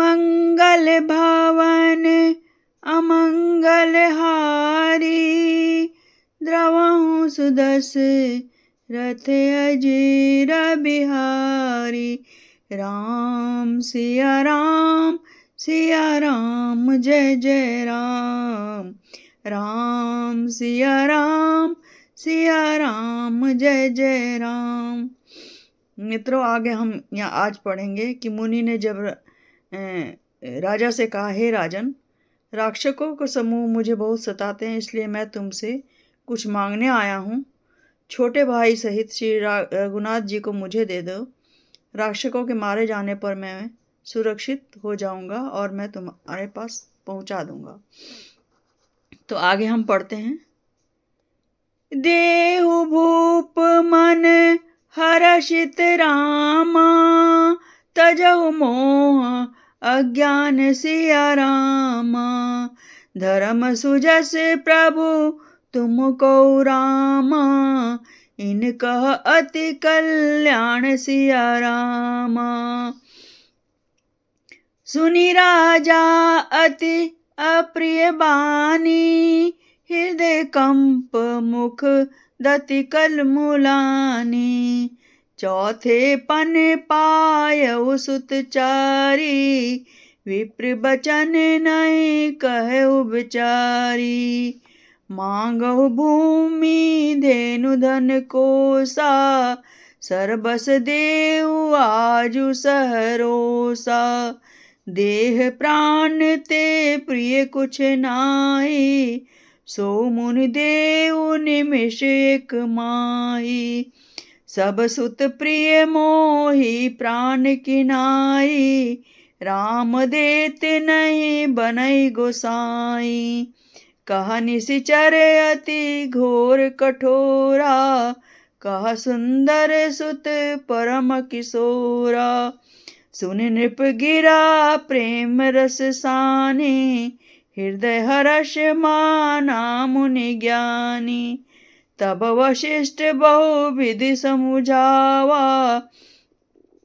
मंगल भवन अमंगल हारी, द्रवहु सुदस रथ अजीर बिहारी। राम सिया राम जय जय राम। राम सिया राम जय जय राम। मित्रों, आगे हम यहाँ आज पढ़ेंगे कि मुनि ने जब राजा से कहा, हे राजन, राक्षसों का समूह मुझे बहुत सताते हैं, इसलिए मैं तुमसे कुछ मांगने आया हूँ। छोटे भाई सहित श्री रघुनाथ जी को मुझे दे दो। राक्षसों के मारे जाने पर मैं सुरक्षित हो जाऊंगा और मैं तुम्हारे पास पहुंचा दूंगा। तो आगे हम पढ़ते हैं। देहु भूप मन हर्षित रामा, तजहु मोह अज्ञान सिया रामा। धर्म सुजस प्रभु तुमको रामा, इन कह अति कल्याण सिया रामा। सुनी राजा अति अप्रिय बानी, हृदय कंप मुख दति कल मुलानी। चौथे पन पायउ सुत चारी, विप्र बचन नहीं कहु बिचारी। मांगहु भूमि धेनु धन कोसा, सरबस देउ आजु सहरोसा। देह प्राण ते प्रिय कुछ नाई, सो मुनि देव निमिष एक माही। सब सुत प्रिय मोहि प्राण किनाई, राम देत नहीं बनई गोसाई। कह निशिचर अति घोर कठोरा, कह सुंदर सुत परम किशोरा। सुन नृप गिरा प्रेम रस सानी, हृदय हर्ष माना मुनि ज्ञानी। तब वशिष्ठ बहुविधि समुझावा,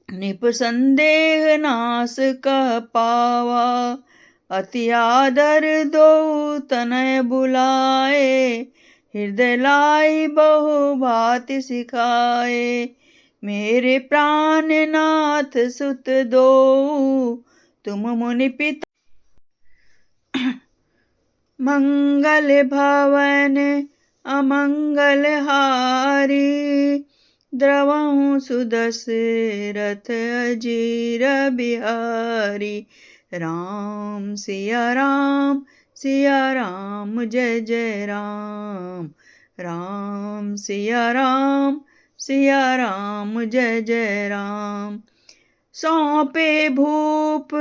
निप संदेह नाश कह पावा। अति आदर दो तनय बुलाए, हृदय लाई बहु भांति सिखाए। मेरे प्राण नाथ सुत दो, तुम मुनि पिता। मंगल भवन अमंगल हारी, द्रवहु सुदस रथ अजीर बिहारी। राम सिया राम जय जय राम। राम सिया राम जय जय राम। सौंपे भूप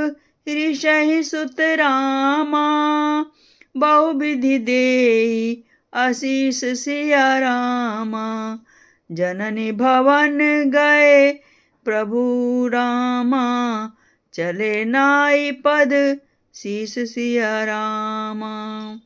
ऋषि सुत रामा, बहुविधि देहि आशीष सिया रामा। जननी भवन गए प्रभु रामा, चले नाई पद शीस सिया रामा।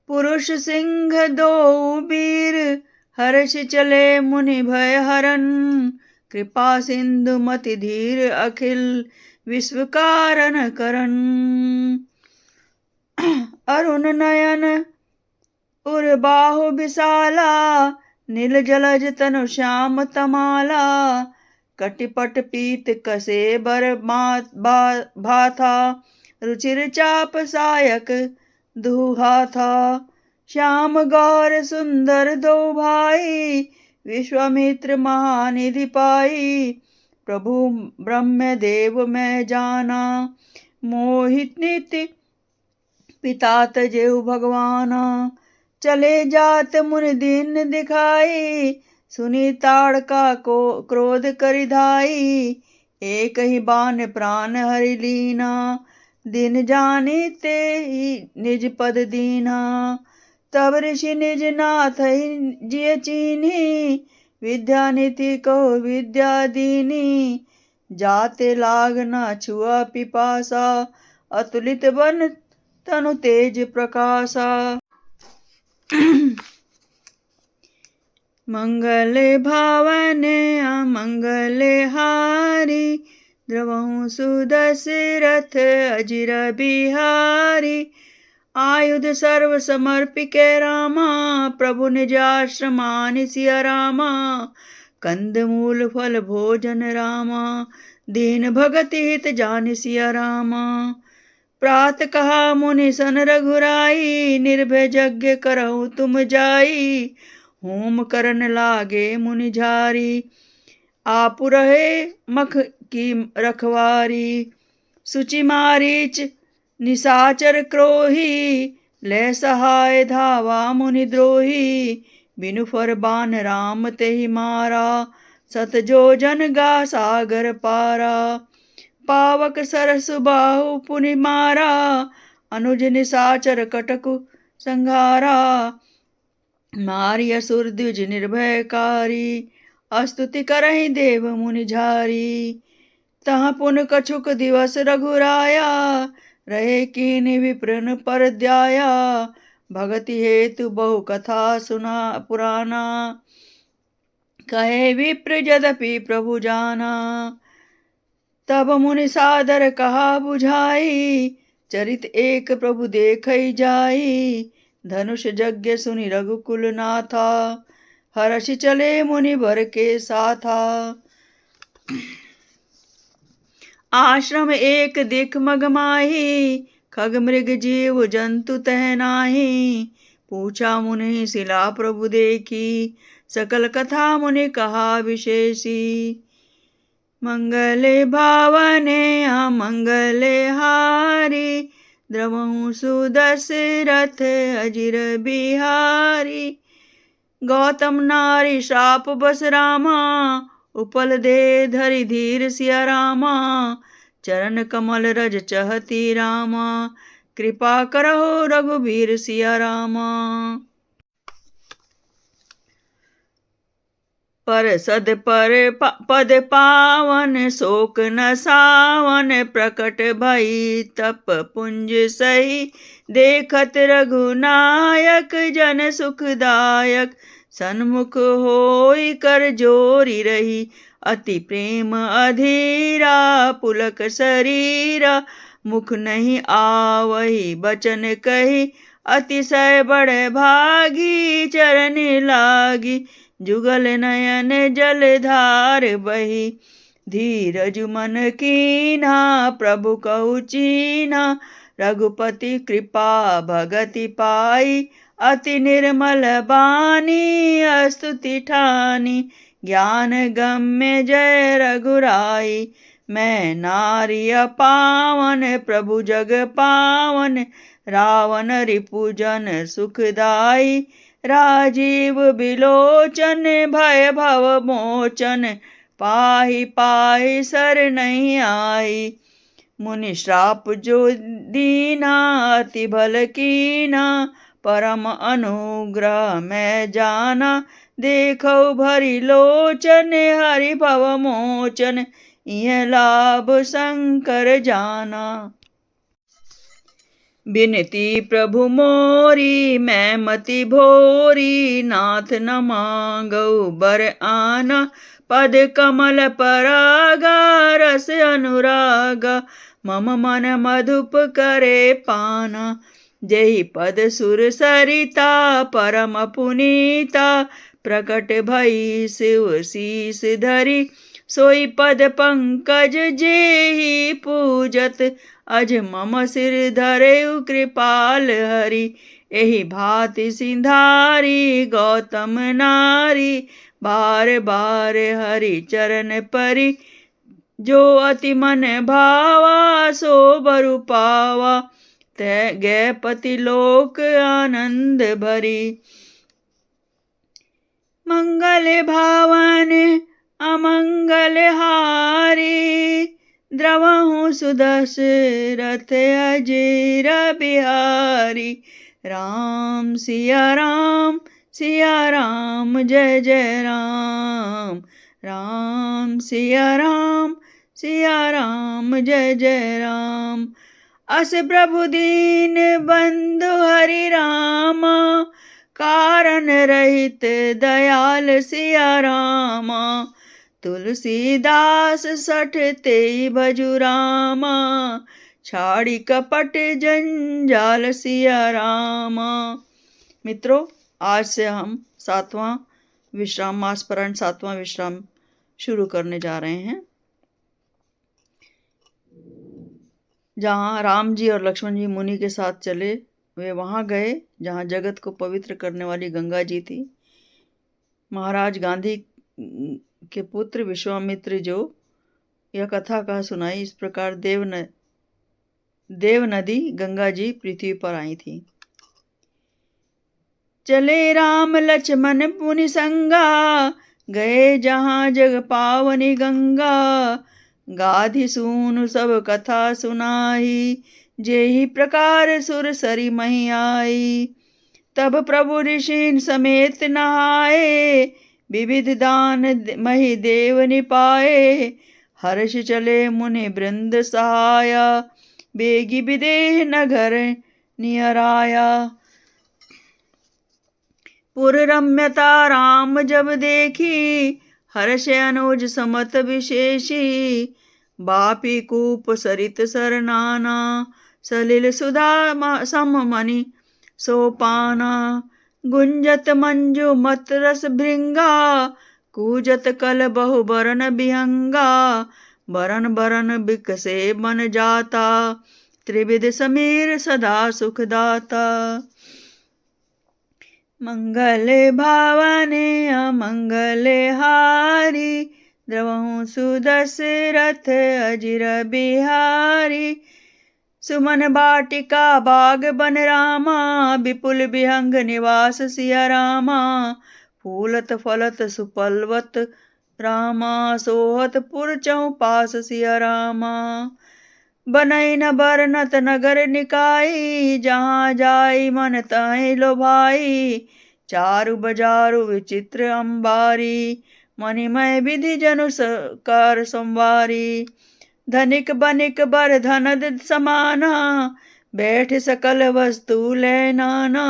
पुरुष सिंह दो वीर, हर्ष चले मुनि भय हरन। कृपा सिंधु मति धीर, अखिल विश्व कारण करन। अरुण नयन उर बाहु विशाला, नील जलज तनु श्याम तमाला। कटिपट पीत कसे बर भाथा, रुचिर चाप सायक दुहा था। श्याम गौर सुंदर दो भाई, विश्वामित्र महानिधि पाई। प्रभु ब्रह्म देव मैं जाना, मोहित नीति पिता तजेहु भगवाना। चले जात मुनि दीन दिखाई, सुनी ताड़का को क्रोध करिधाई। एक ही बान प्राण हरि लीना, दिन जानी ते ही निज पद दीना। तब ऋषि निज नाथ ही जिय चीन्ही, विद्या नीति कहो विद्या दीनी। जाते लाग न छुआ पिपासा, अतुलित बन तनु तेज प्रकाशा। मंगल भवन अमंगल हारी, द्रवहु सुदशरथ अजिर बिहारी। आयुध सर्व समर्पिके रामा, प्रभु निज आश्रमानि सिया रामा। कंद मूल फल भोजन रामा, दीन भगति हित जानि सिया रामा। प्रात कहा मुनि सन रघुराई, निर्भय यज्ञ करहु तुम जाई। होम करन लागे मुनि झारी, आप रहे मख की रखवारी। सुचि मारीच निशाचर क्रोही, ले सहाय धावा मुनि द्रोही। बिनु फर बान राम तेहि मारा, सत जो जन गा सागर पारा। पावक सरस बाहु पुनि मारा, अनुज निशाचर कटकु संघारा। मारी असुर द्विज निर्भयकारी, स्तुति करहि देव मुनि झारी। तहाँ पुन कछुक दिवस रघुराया, रहे कीनि विप्रन पर ध्याया। भगति हेतु बहु कथा सुना पुराना, कहे विप्र यद्यपि प्रभु जाना। तब मुनि सादर कहा बुझाई, चरित एक प्रभु देखई जाई। धनुष यज्ञ सुनि रघुकुल नाथा, हर्षि चले मुनि वर के साथा। आश्रम एक दिख मग माही, खग मृग जीव जंतु तह नाही। पूछा मुनि शिला प्रभु देखी, सकल कथा मुनि कहा विशेषी। मंगले भावने अमंगले हारी, द्रवहु सुदशरथ अजिर बिहारी। गौतम नारी शाप बस रामा, उपल दे धरि धीर सिया रामा। चरण कमल रज चहती रामा, कृपा करहो रघुबीर सिया रामा। परसद पर पद पावन, शोक न सावन। प्रकट भई तप पुंज सही, देखत रघुनायक जन सुखदायक। सन्मुख होई कर जोरी रही, अति प्रेम अधीरा। पुलक शरीरा मुख नहीं आवही, बचन कही अतिशय बड़ भागी। चरण लागी जुगल नयन जलधार बही। धीरज मन कीन्हा प्रभु कहु चीन्हा, रघुपति कृपा भगति पाई। अति निर्मल बानी स्तुति ठानी, ज्ञान गम्य जय रघुराई। मैं नारी पावन प्रभु जग पावन, रावण रिपुजन सुखदाई। राजीव बिलोचन भय भव मोचन, पाहि पाहि सर नहीं आई। मुनि श्राप जो दीना अति भल कीना, परम अनुग्रह मैं जाना। देखो भरी लोचन हरि भव मोचन, यह लाभ शंकर जाना। बिनती प्रभु मोरी मैं मति भोरी, नाथ न मांगऊ बर आना। पद कमल परागा रस अनुरागा, मम मन मधुप करे पाना। जेहि पद सुर सरिता परम पुनीता, प्रकट भई शिव शीस धरी। सोई पद पंकज जेहि पूजत, अज मम सिर धरेउ कृपाल हरि। एहि भांति सिंधारी गौतम नारी, बार बार हरि चरण परी। जो अति मन भावा सो बरु पावा, तै गै पति लोक आनंद भरी। मंगल भावन अमंगल हारी, द्रवहु सुदशरथ अजिर बिहारी। राम सिया राम जय जय राम। राम सिया राम जय जय राम। अस प्रभु दीन बंधु हरि रामा, कारण रहित दयाल सिया रामा। तुलसीदास सठ ते भजु रामा, छाड़ी कपट जंजाल सिया रामा। मित्रों, आज से हम 7वां विश्राम मासपरायण 7वां विश्राम शुरू करने जा रहे हैं, जहाँ राम जी और लक्ष्मण जी मुनि के साथ चले। वे वहाँ गए जहाँ जगत को पवित्र करने वाली गंगा जी थी। महाराज गांधी के पुत्र विश्वामित्र जो यह कथा कह सुनाई, इस प्रकार देव नदी गंगा जी पृथ्वी पर आई थी। चले राम लक्ष्मण मुनि संगा, गए जहाँ जग पावनी गंगा। गाधी सूनु सब कथा सुनाई, जेहि प्रकार सुर सरी मही आई। तब प्रभु ऋषि समेत नहाए, विविध दान मही देव निपाए। हर्ष चले मुनि वृंद सहाया, बेगी विदेह नगर नियराया। पुर रम्यता राम जब देखी, हर्ष अनुज समत विशेषी। बापी कूप सरित सरनाना, सलिल सुधा सम मणि सोपाना। गुंजत मंजु मत रस भृंगा, कूजत कल बहु बरन बिहंगा। बरन बरन बिकसे बन जाता, त्रिविध समीर सदा सुखदाता। मंगल भावने अमंगल हारी, द्रवहु सुदशरथ अजिर बिहारी। सुमन बाटिका बाग बन रामा, विपुल विहंग निवास सिया रामा। फूलत फलत सुपलवत रामा, सोहत पुर चौपास सिया रामा। बनई न बरनत नगर निकाई, जहाँ जाई मन तहि लोभाई। चारु बजारु विचित्र अंबारी, मणिमय विधि जनु कर संवारी। धनिक बनिक बर धनद समाना, बैठ सकल वस्तु ले नाना।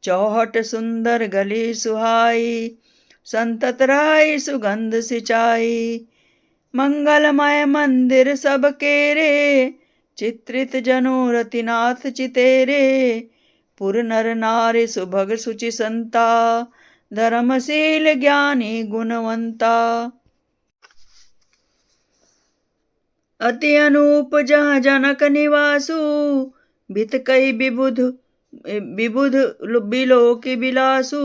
चौहट सुंदर गली सुहाई, संतत रही सुगंध सिंचाई। मंगलमय मंदिर सब केरे, चित्रित जनु रतिनाथ चितेरे। पुर नर नारी सुभग सुचि संता, धर्मशील ज्ञानी गुणवंता। अति अनूप जहाँ जनक निवासु, बित कई विबुध बिलोकी बिलासु।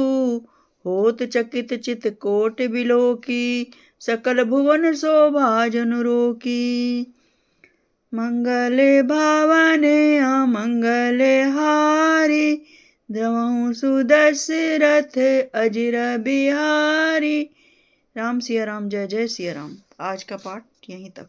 होत चकित चित कोट बिलोकी, सकल भुवन शोभा जनु रोकी। मंगल भावने अमंगल हारी, द्रवहु सुदशरथ अजिर बिहारी। राम सिया राम, जय जय सिया राम। आज का पाठ यहीं तक।